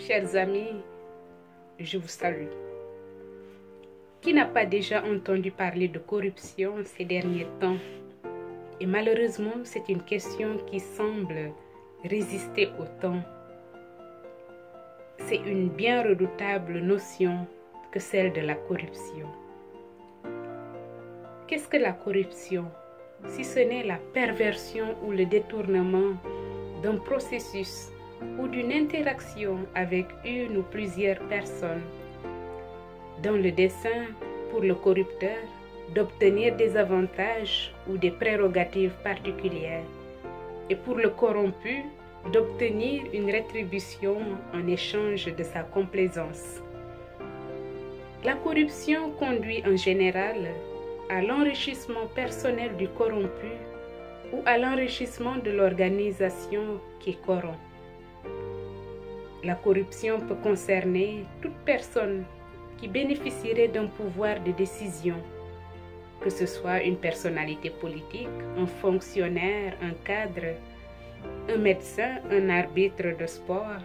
Chers amis, je vous salue. Qui n'a pas déjà entendu parler de corruption ces derniers temps? Et malheureusement, c'est une question qui semble résister au temps. C'est une bien redoutable notion que celle de la corruption. Qu'est-ce que la corruption? Si ce n'est la perversion ou le détournement d'un processus ou d'une interaction avec une ou plusieurs personnes dans le dessein pour le corrupteur d'obtenir des avantages ou des prérogatives particulières et pour le corrompu d'obtenir une rétribution en échange de sa complaisance. La corruption conduit en général à l'enrichissement personnel du corrompu ou à l'enrichissement de l'organisation qui corrompt. La corruption peut concerner toute personne qui bénéficierait d'un pouvoir de décision, que ce soit une personnalité politique, un fonctionnaire, un cadre, un médecin, un arbitre de sport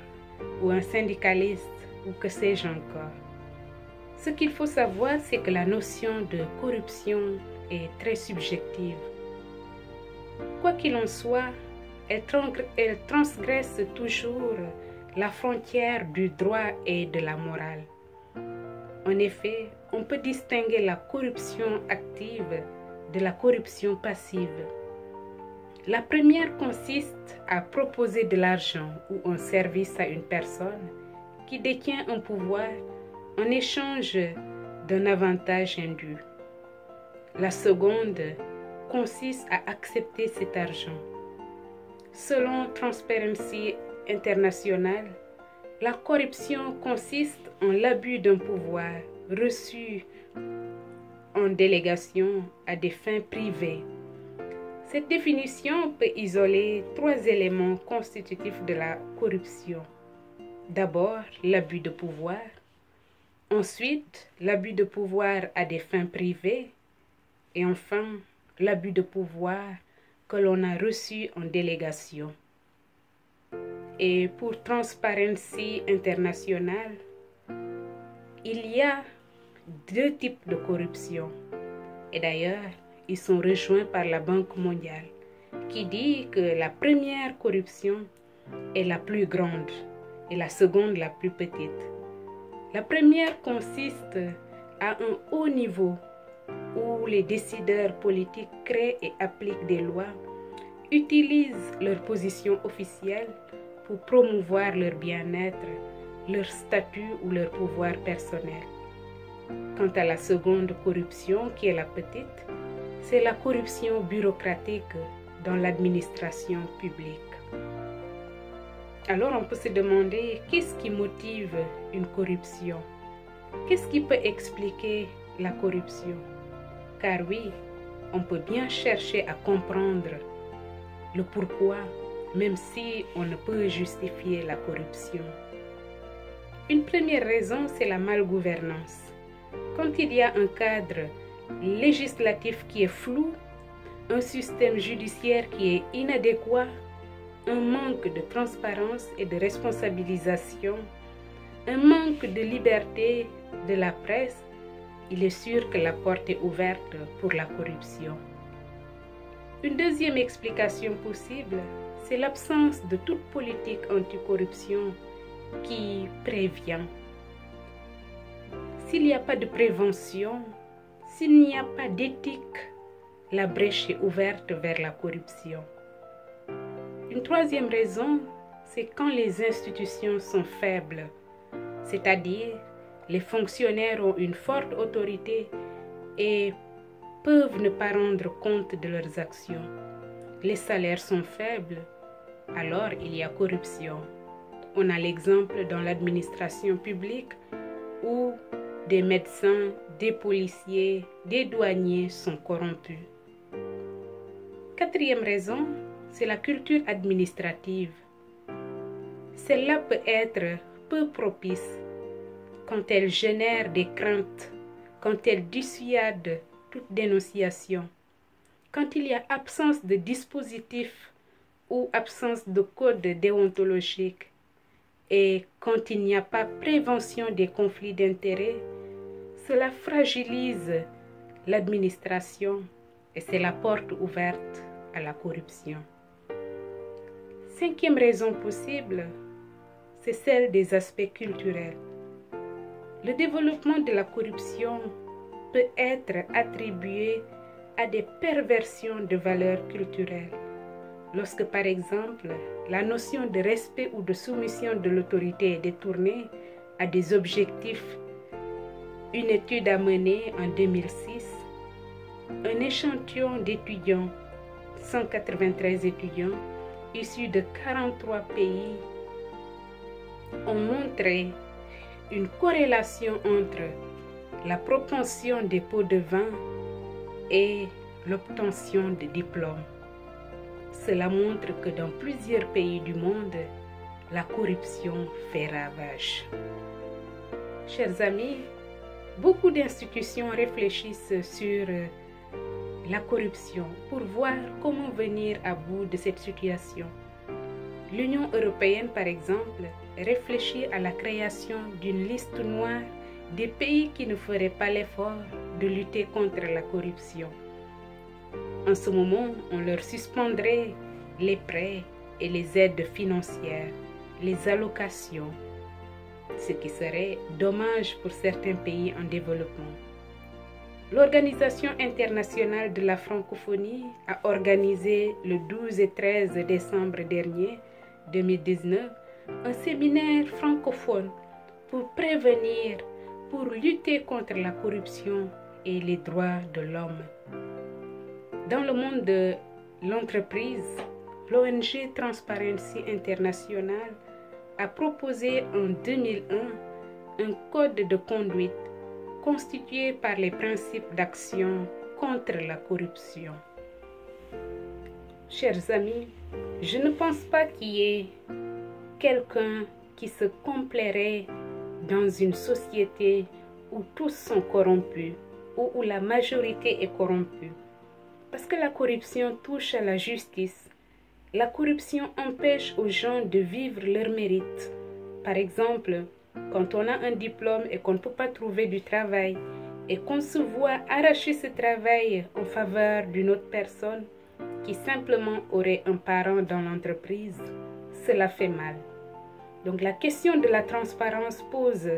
ou un syndicaliste ou que sais-je encore. Ce qu'il faut savoir, c'est que la notion de corruption est très subjective. Quoi qu'il en soit, elle transgresse toujours la frontière du droit et de la morale. En effet, on peut distinguer la corruption active de la corruption passive. La première consiste à proposer de l'argent ou un service à une personne qui détient un pouvoir en échange d'un avantage indu. La seconde consiste à accepter cet argent. Selon Transparency International, la corruption consiste en l'abus d'un pouvoir reçu en délégation à des fins privées. Cette définition peut isoler trois éléments constitutifs de la corruption. D'abord, l'abus de pouvoir. Ensuite, l'abus de pouvoir à des fins privées. Et enfin, l'abus de pouvoir que l'on a reçu en délégation. Et pour Transparency International, il y a deux types de corruption. Et d'ailleurs, ils sont rejoints par la Banque mondiale, qui dit que la première corruption est la plus grande et la seconde la plus petite. La première consiste à un haut niveau où les décideurs politiques créent et appliquent des lois, utilisent leur position officielle pour promouvoir leur bien-être, leur statut ou leur pouvoir personnel. Quant à la seconde corruption, qui est la petite, c'est la corruption bureaucratique dans l'administration publique. Alors on peut se demander qu'est-ce qui motive une corruption? Qu'est-ce qui peut expliquer la corruption? Car oui, on peut bien chercher à comprendre le pourquoi, même si on ne peut justifier la corruption. Une première raison, c'est la malgouvernance. Quand il y a un cadre législatif qui est flou, un système judiciaire qui est inadéquat, un manque de transparence et de responsabilisation, un manque de liberté de la presse, il est sûr que la porte est ouverte pour la corruption. Une deuxième explication possible, c'est l'absence de toute politique anticorruption qui prévient. S'il n'y a pas de prévention, s'il n'y a pas d'éthique, la brèche est ouverte vers la corruption. Une troisième raison, c'est quand les institutions sont faibles, c'est-à-dire les fonctionnaires ont une forte autorité et peuvent ne pas rendre compte de leurs actions. Les salaires sont faibles, alors il y a corruption. On a l'exemple dans l'administration publique où des médecins, des policiers, des douaniers sont corrompus. Quatrième raison, c'est la culture administrative. Celle-là peut être peu propice quand elle génère des craintes, quand elle dissuade toute dénonciation, quand il y a absence de dispositif ou absence de code déontologique Et quand il n'y a pas prévention des conflits d'intérêts, cela fragilise l'administration et c'est la porte ouverte à la corruption. Cinquième raison possible, c'est celle des aspects culturels. Le développement de la corruption peut être attribué à des perversions de valeurs culturelles. Lorsque, par exemple, la notion de respect ou de soumission de l'autorité est détournée à des objectifs, une étude a mené en 2006 un échantillon d'étudiants, 193 étudiants, issus de 43 pays, ont montré une corrélation entre la propension des pots de vin et l'obtention de diplômes. Cela montre que dans plusieurs pays du monde, la corruption fait ravage. Chers amis, beaucoup d'institutions réfléchissent sur la corruption pour voir comment venir à bout de cette situation. L'Union européenne, par exemple, réfléchit à la création d'une liste noire des pays qui ne feraient pas l'effort de lutter contre la corruption. En ce moment, on leur suspendrait les prêts et les aides financières, les allocations, ce qui serait dommage pour certains pays en développement. L'Organisation internationale de la francophonie a organisé le 12 et 13 décembre dernier, 2019, un séminaire francophone pour prévenir, pour lutter contre la corruption et les droits de l'homme. Dans le monde de l'entreprise, l'ONG Transparency International a proposé en 2001 un code de conduite constitué par les principes d'action contre la corruption. Chers amis, je ne pense pas qu'il y ait quelqu'un qui se complairait dans une société où tous sont corrompus ou où la majorité est corrompue. Parce que la corruption touche à la justice. La corruption empêche aux gens de vivre leur mérite. Par exemple, quand on a un diplôme et qu'on ne peut pas trouver du travail et qu'on se voit arracher ce travail en faveur d'une autre personne qui simplement aurait un parent dans l'entreprise, cela fait mal. Donc la question de la transparence pose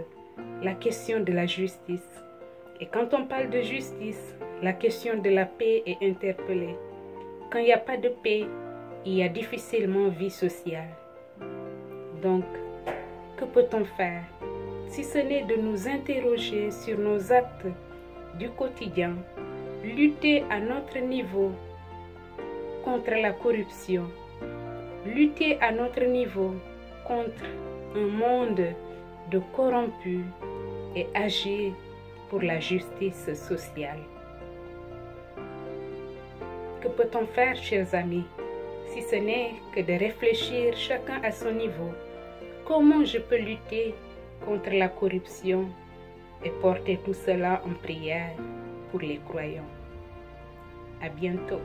la question de la justice. Et quand on parle de justice, la question de la paix est interpellée. Quand il n'y a pas de paix, il y a difficilement vie sociale. Donc, que peut-on faire si ce n'est de nous interroger sur nos actes du quotidien, lutter à notre niveau contre la corruption, lutter à notre niveau contre un monde de corrompus et agir pour la justice sociale. Que peut-on faire, chers amis, si ce n'est que de réfléchir chacun à son niveau? Comment je peux lutter contre la corruption et porter tout cela en prière pour les croyants? À bientôt.